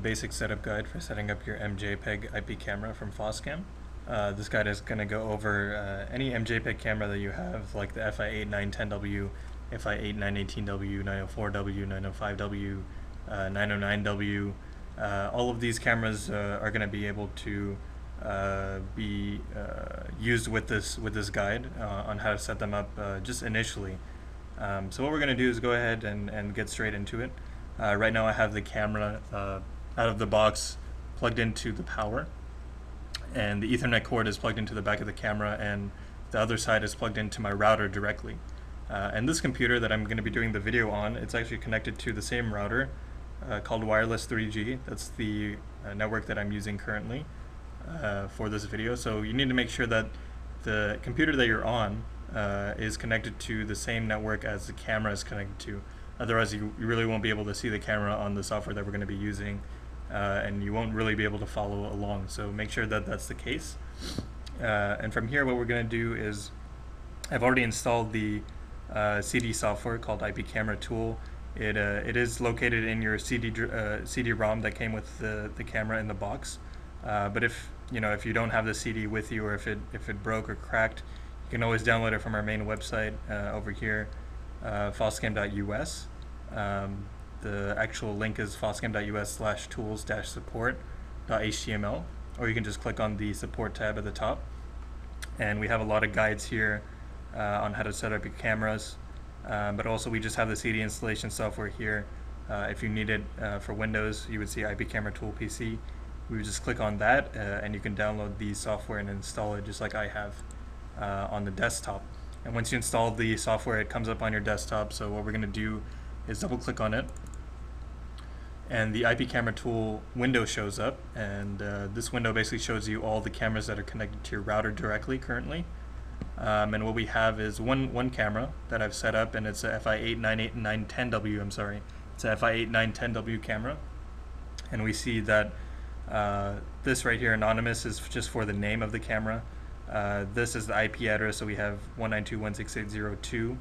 basic setup guide for setting up your MJPEG IP camera from Foscam. This guide is going to go over any MJPEG camera that you have, like the FI8 910W, FI8 918W, 904W, 905W, 909W. All of these cameras are going to be able to be used with this guide on how to set them up just initially. So what we're going to do is go ahead and get straight into it. Right now I have the camera out of the box plugged into the power, and the Ethernet cord is plugged into the back of the camera, and the other side is plugged into my router directly. And this computer that I'm going to be doing the video on, it's actually connected to the same router called Wireless 3G. That's the network that I'm using currently for this video. So you need to make sure that the computer that you're on is connected to the same network as the camera is connected to. Otherwise you really won't be able to see the camera on the software that we're going to be using, and you won't really be able to follow along. So make sure that that's the case. And from here what we're going to do is, I've already installed the CD software called IP Camera tool. It is located in your CD-ROM that came with the camera in the box. But if you don't have the CD with you, or if it broke or cracked, you can always download it from our main website over here, Foscam.us. The actual link is foscam.us/tools-support.html, or you can just click on the support tab at the top. And we have a lot of guides here on how to set up your cameras, but also we just have the CD installation software here. If you need it for Windows, you would see IP Camera Tool PC. We would just click on that and you can download the software and install it just like I have on the desktop. And once you install the software, it comes up on your desktop. So what we're going to do is double click on it, and the IP Camera Tool window shows up, and this window basically shows you all the cameras that are connected to your router directly currently. And what we have is one camera that I've set up, and it's a FI8 910W. I'm sorry, it's a FI8 910W camera, and we see that this right here, anonymous, is just for the name of the camera. This is the IP address, so we have 192.168.0.2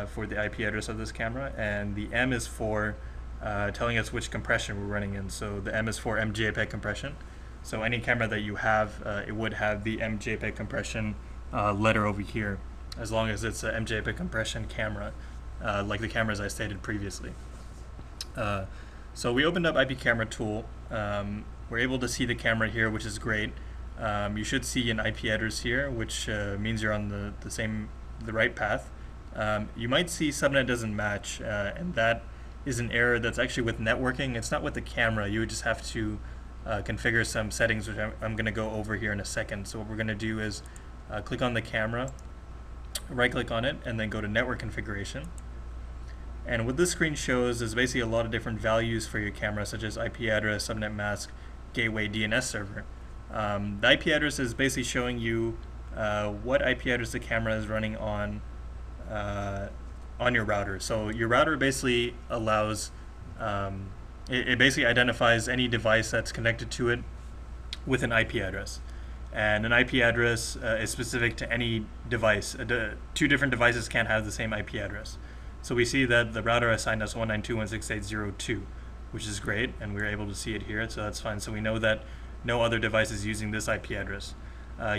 for the IP address of this camera, and the M is for telling us which compression we're running in. So the M is for MJPEG compression. So any camera that you have, it would have the MJPEG compression letter over here, as long as it's a MJPEG compression camera, like the cameras I stated previously. So we opened up IP Camera Tool. We're able to see the camera here, which is great. You should see an IP address here, which means you're on the right path. You might see subnet doesn't match, and that is an error that's actually with networking. It's not with the camera. You would just have to configure some settings, which I'm going to go over here in a second. So what we're going to do is click on the camera, right click on it, and then go to network configuration. And what this screen shows is basically a lot of different values for your camera, such as IP address, subnet mask, gateway, DNS server. The IP address is basically showing you what IP address the camera is running on your router. So your router basically allows, it basically identifies any device that's connected to it with an IP address. And an IP address is specific to any device. Two different devices can't have the same IP address. So we see that the router assigned us 192.168.0.2, which is great, and we're able to see it here, so that's fine. So we know that no other device is using this IP address.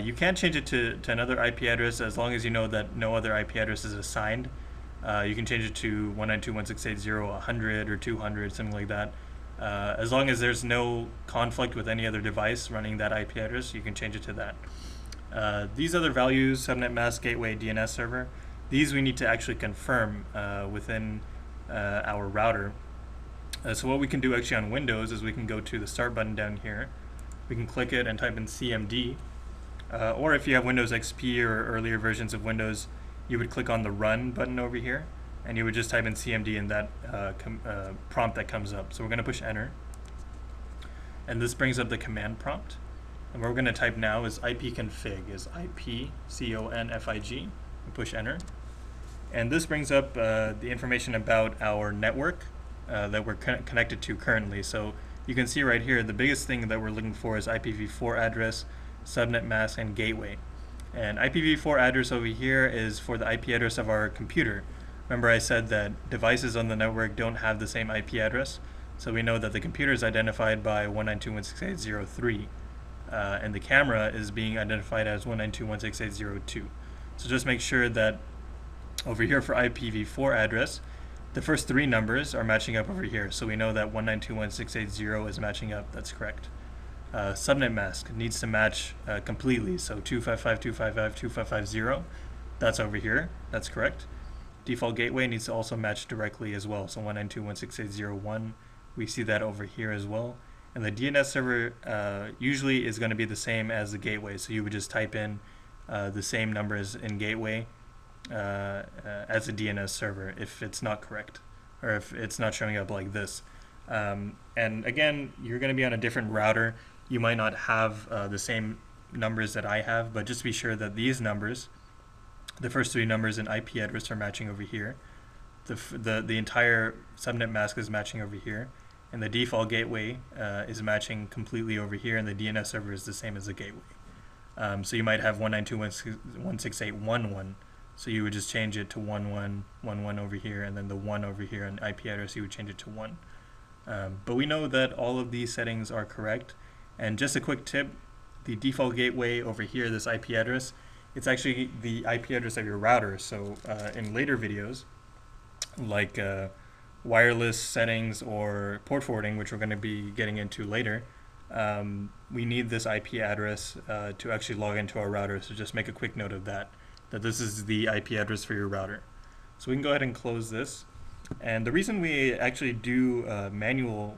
You can change it to another IP address as long as you know that no other IP address is assigned. You can change it to 192.168.0.100 or 200, something like that. As long as there's no conflict with any other device running that IP address, you can change it to that. These other values, subnet mask, gateway, DNS server, these we need to actually confirm within our router. So what we can do actually on Windows is we can go to the Start button down here. We can click it and type in CMD. Or if you have Windows XP or earlier versions of Windows, you would click on the Run button over here, and you would just type in CMD in that prompt that comes up. So we're going to push Enter. And this brings up the command prompt. And what we're going to type now is ipconfig, is IPCONFIG. And push Enter. And this brings up the information about our network that we're connected to currently. So you can see right here, the biggest thing that we're looking for is IPv4 address, subnet mask, and gateway. And IPv4 address over here is for the IP address of our computer. Remember I said that devices on the network don't have the same IP address. So we know that the computer is identified by 192.168.0.3, and the camera is being identified as 192.168.0.2. So just make sure that over here for IPv4 address, the first three numbers are matching up over here. So we know that 192.168.0 is matching up. That's correct. Subnet mask needs to match completely. So 255.255.255.0, that's over here. That's correct. Default gateway needs to also match directly as well. So 192.168.0.1, we see that over here as well. And the DNS server usually is going to be the same as the gateway. So you would just type in the same numbers in gateway as a DNS server if it's not correct, or if it's not showing up like this. And again, you're going to be on a different router. You might not have the same numbers that I have, but just be sure that these numbers, the first three numbers in IP address, are matching over here. The entire subnet mask is matching over here, and the default gateway is matching completely over here, and the DNS server is the same as the gateway. So you might have 192.168.1.1, so you would just change it to 1.1.1.1 over here, and then the 1 over here in IP address, you would change it to 1. But we know that all of these settings are correct. And just a quick tip, the default gateway over here, this IP address, it's actually the IP address of your router. So in later videos, like wireless settings or port forwarding, which we're going to be getting into later, we need this IP address to actually log into our router. So just make a quick note of that this is the IP address for your router. So we can go ahead and close this. And the reason we actually do manual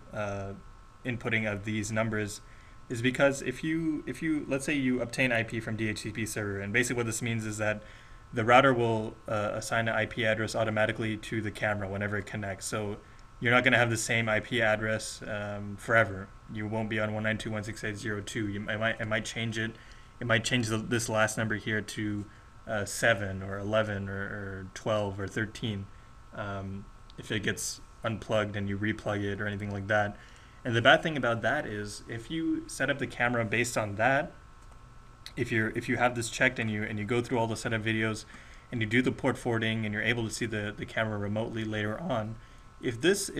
inputting of these numbers is because if you let's say you obtain IP from DHCP server, and basically what this means is that the router will assign an IP address automatically to the camera whenever it connects. So you're not going to have the same IP address forever. You won't be on 192.168.0.2. It might change it. It might change this last number here to 7 or 11 or 12 or 13 if it gets unplugged and you replug it or anything like that. And the bad thing about that is if you set up the camera based on that, if you have this checked and you go through all the setup videos and you do the port forwarding and you're able to see the camera remotely later on, if this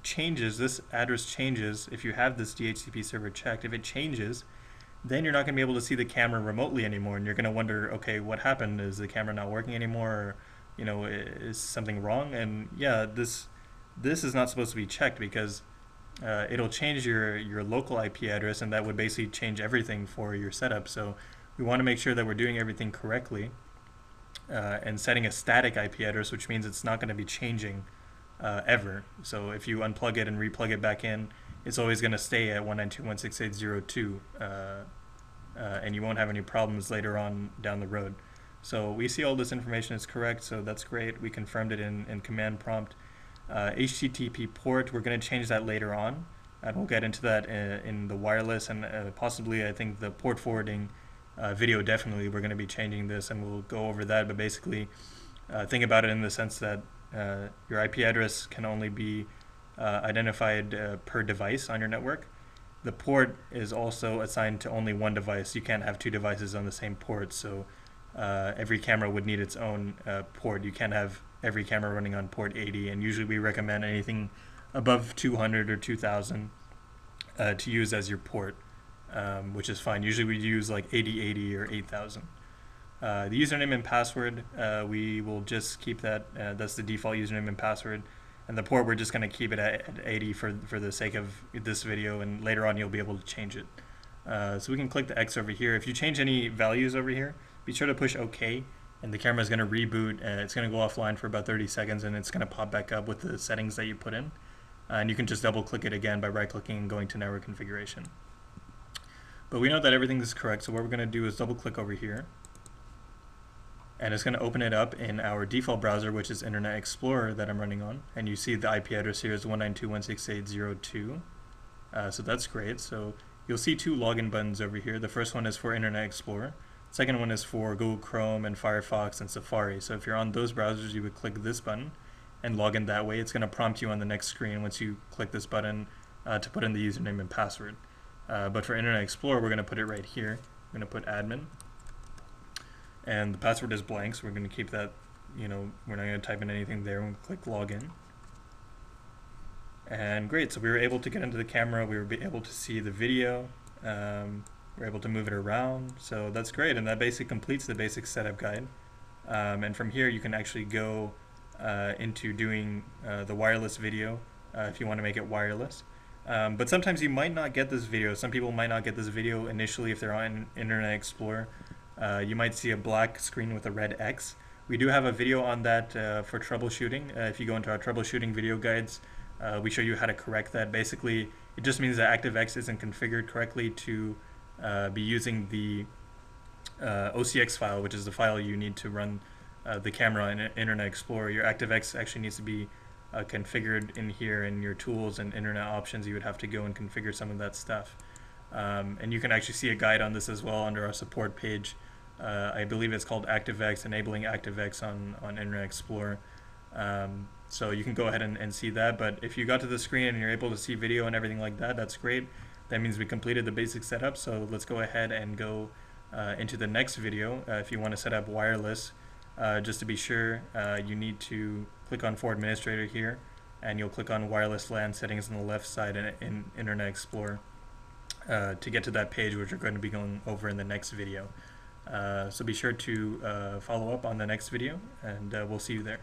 changes, this address changes, if you have this DHCP server checked, if it changes, then you're not going to be able to see the camera remotely anymore, and you're going to wonder, okay, what happened? Is the camera not working anymore? Or, is something wrong? And yeah, this is not supposed to be checked because it'll change your local IP address, and that would basically change everything for your setup. So we want to make sure that we're doing everything correctly and setting a static IP address, which means it's not going to be changing ever. So if you unplug it and replug it back in, it's always going to stay at 192.168.0.2, and you won't have any problems later on down the road. So we see all this information is correct, so that's great. We confirmed it in command prompt. HTTP port, we're going to change that later on, and we'll get into that in the wireless and possibly I think the port forwarding video. Definitely we're going to be changing this, and we'll go over that. But basically think about it in the sense that your IP address can only be identified per device on your network. The port is also assigned to only one device. You can't have two devices on the same port, so every camera would need its own port. You can't have every camera running on port 80, and usually we recommend anything above 200 or 2000 to use as your port, which is fine. Usually we use like 8080 or 8000. The username and password, we will just keep that. That's the default username and password. And the port, we're just going to keep it at 80 for the sake of this video, and later on you'll be able to change it. So we can click the X over here. If you change any values over here, be sure to push OK, and the camera is going to reboot. It's going to go offline for about 30 seconds, and it's going to pop back up with the settings that you put in. And you can just double click it again by right clicking and going to network configuration. But we know that everything is correct, so what we're going to do is double click over here. And it's going to open it up in our default browser, which is Internet Explorer that I'm running on. And you see the IP address here is 192.168.0.2. So that's great. So you'll see two login buttons over here. The first one is for Internet Explorer. The second one is for Google Chrome and Firefox and Safari. So if you're on those browsers, you would click this button and log in that way. It's going to prompt you on the next screen once you click this button to put in the username and password. But for Internet Explorer, we're going to put it right here. We're going to put admin. And the password is blank, so we're going to keep that, we're not going to type in anything there. We'll click login. And great, so we were able to get into the camera, we were able to see the video, we were able to move it around, so that's great, and that basically completes the basic setup guide. And from here you can actually go into doing the wireless video if you want to make it wireless. But sometimes you might not get this video. Some people might not get this video initially if they're on Internet Explorer. You might see a black screen with a red X. We do have a video on that for troubleshooting. If you go into our troubleshooting video guides, we show you how to correct that. Basically, it just means that ActiveX isn't configured correctly to be using the OCX file, which is the file you need to run the camera in Internet Explorer. Your ActiveX actually needs to be configured in here in your tools and internet options. You would have to go and configure some of that stuff. And you can actually see a guide on this as well under our support page. I believe it's called ActiveX, Enabling ActiveX on Internet Explorer. So you can go ahead and see that. But if you got to the screen and you're able to see video and everything like that, that's great. That means we completed the basic setup. So let's go ahead and go into the next video. If you want to set up wireless, just to be sure, you need to click on For Administrator here, and you'll click on Wireless LAN Settings on the left side in Internet Explorer to get to that page, which we're going to be going over in the next video. So be sure to follow up on the next video, and we'll see you there.